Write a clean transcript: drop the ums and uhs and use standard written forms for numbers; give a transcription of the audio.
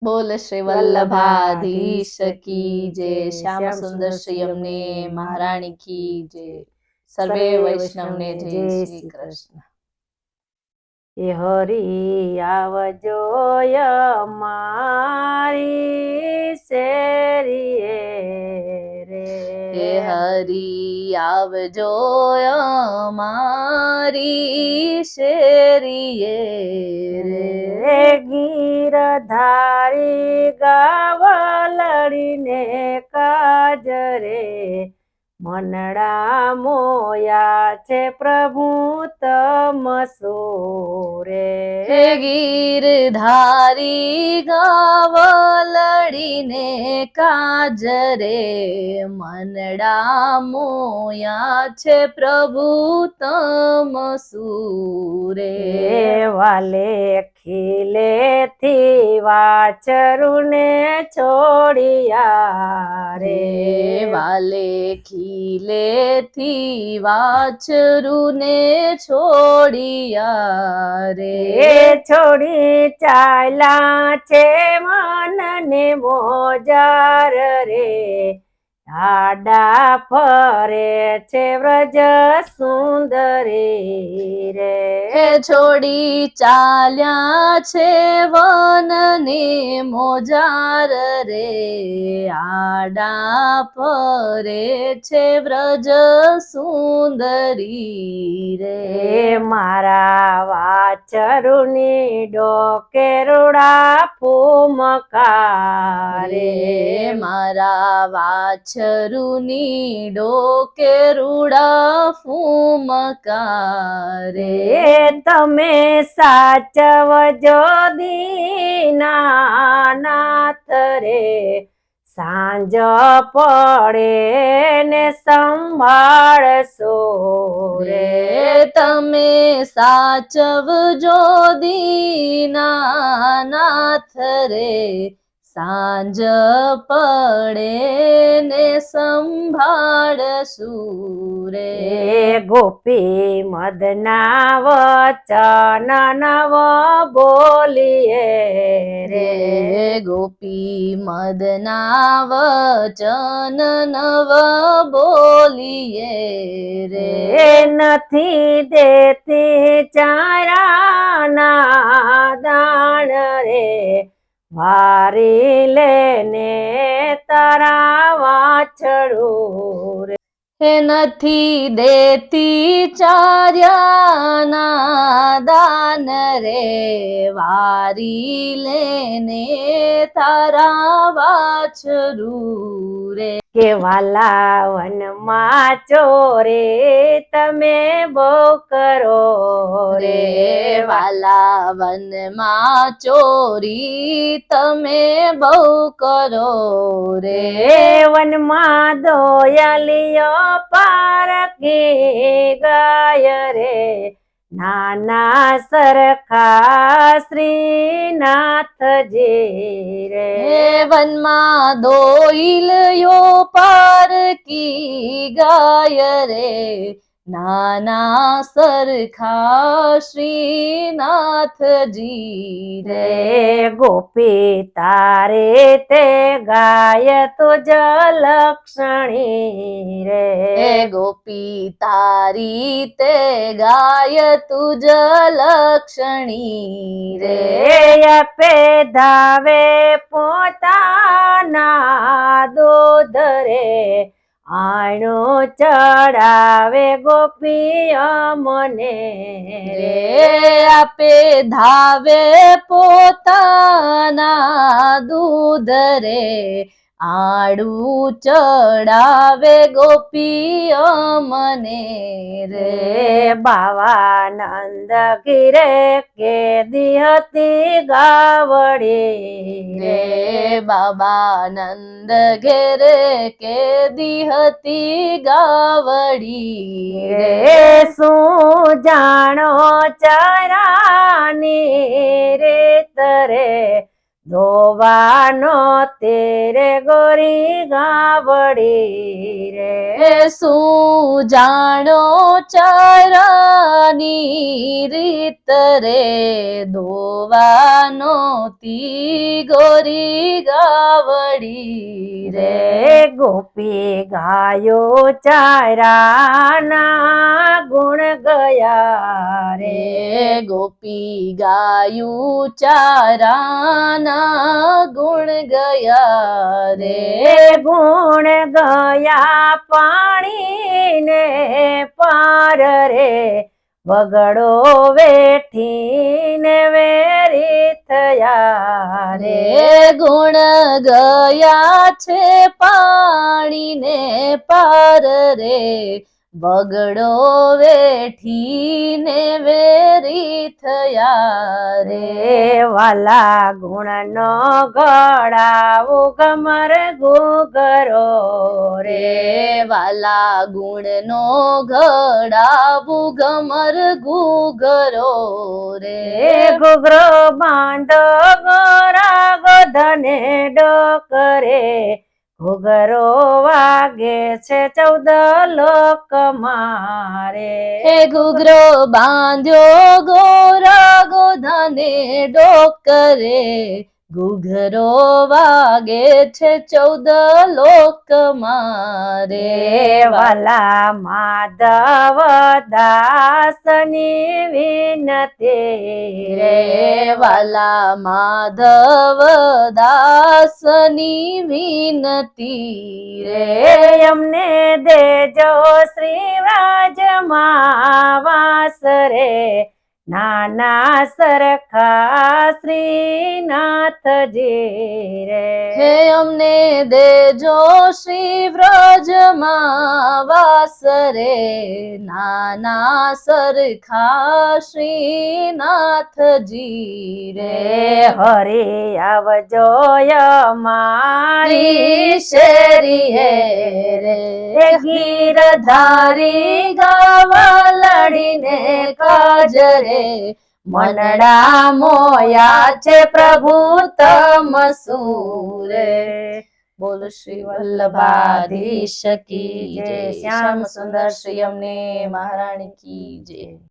બોલ શ્રી વલ્લભાધીશ કી જય, શ્યામ સુંદર શ્રી અમને મહારાણી કી જય, સર્વે વૈષ્ણવને જય શ્રી કૃષ્ણ. એ હરી આવજો મારી શેરીએ હે રે, હરી આવજો અમારી શેરીએ રે. ગીરધારી ગાવલડીને કાજરે, મનડા મોયા છે પ્રભુ તમસોરે. હે ગીરધારી ગાવલડીને કાજરે, મનડા મોયા છે પ્રભુ તમસુરે. વાલે ખીલેથી વાછરુને છોડિયા રે, વાલે ખીલેથી વાછરુને છોડિયા રે. છોડી ચાલ્યા છે મનને મોજાર રે, આડા ફરે છે વ્રજ સુંદરી રે. છોડી ચાલ્યા છે વનને મોજાર રે, આડા ફરે છે વ્રજ સુંદરી રે. મારા વાછરુની ડોકે રૂડા ફૂમકારે, મારા વાછરુની ડોકે રૂડા ફૂમકારે. તમે સાચવજો દીનાનાથ રે, સાંજ પડે ને સંભાળશો રે. તમે સાચવજો દીનાનાથ રે, સાંજ પડે ને સંભાળશું રે. ગોપી મદના વચન નવ બોલીએ રે, ગોપી મદના વચન નવ બોલીએ રે. નથી દેતી ચારાના દાણ રે, વારી લેને તારા વાછડું રે. નથી દેતી ચાર્યાના દાન રે, વારી લેને તારા વાછરું રે. કે વાલા વનમાં ચોરે તમે બહુ કરો રે, વાલા વનમાં ચોરી તમે બહુ કરો રે. વનમાં દોયાલિયો પારકી ગાય રે, નાના સરખા શ્રીનાથજી રે. વનમાં દોઈલયો પારકી ગાય રે, નાના સરખા શ્રીનાથજી રે. ગોપી તારે તે ગાય તુજ લક્ષણી રે, ગોપી તારી તે ગાય તુજ લક્ષણી રે. આપે ધાવે પોતાના દૂધ રે, આણો ચડાવે ગોપી અમને રે. આપે ધાવે પોતાના દૂધ રે, આડું ચડાવે ગોપી અમને રે. બાવાનંદ ગીરે કે દિહતી ગાવડી રે, બાબાનંદ ઘેરે કે દિહતી ગાવડી રે. શું જાણો ચરાની રેત રે, ધોવાનો તેરે ગોરી ગાવડી રે. હે શું જાણો ચારાની રીત રે, ધોવાનો તી ગોરી ગાવડી રે. રે ગોપી ગાયો ચારાના ગુણ ગયા રે. રે ગોપી ગાયું ચારાના ગુણ ગયા રે. રે ગુણ ગયા પાણીને પાર રે, વગડો વેઠીને વેરી થયા રે. રે ગુણ ગયા છે પાણીને પાર રે, બગડો વેઠીને વેરી થયા રે. રે વાલા ગુણનો ગળાવો ગમર ગુગરો રે. રે વાલા ગુણનો ઘડાવું ગમર ગુગરો રે. રે ગુગરો બાંધો ગોરા ગોધને ડોકરે, ઘુઘરો વાગે છે 14 લોક મારે. હે ઘૂઘરો બાંધ્યો ગોરા ગોધાને ડોકરે, ઘૂઘરો વાગે છે 14 લોક મારે. રે વાલા માધવ દાસની વિનતી રે રે. વાલા માધવ દાસની વિનતી રે. રે અમને દેજો શ્રી વ્રાજમાં વાસ રે, નાના સરખા શ્રીનાથજી રે. હે અમને દેજો શ્રી વ્રજમાં વાસ રે, નાના સરખા શ્રીનાથજી રે. રે હરે આવજો મારી મારી શેરી હે રે, ગીરધારી ગાવા લડીને કાજરે, મનડા મોયા છે પ્રભુ તમ સુરે. બોલ શ્રી વલ્લભાધીશ કી જય, શ્યામ સુંદર શ્રી અમને મહારાણી કી જય.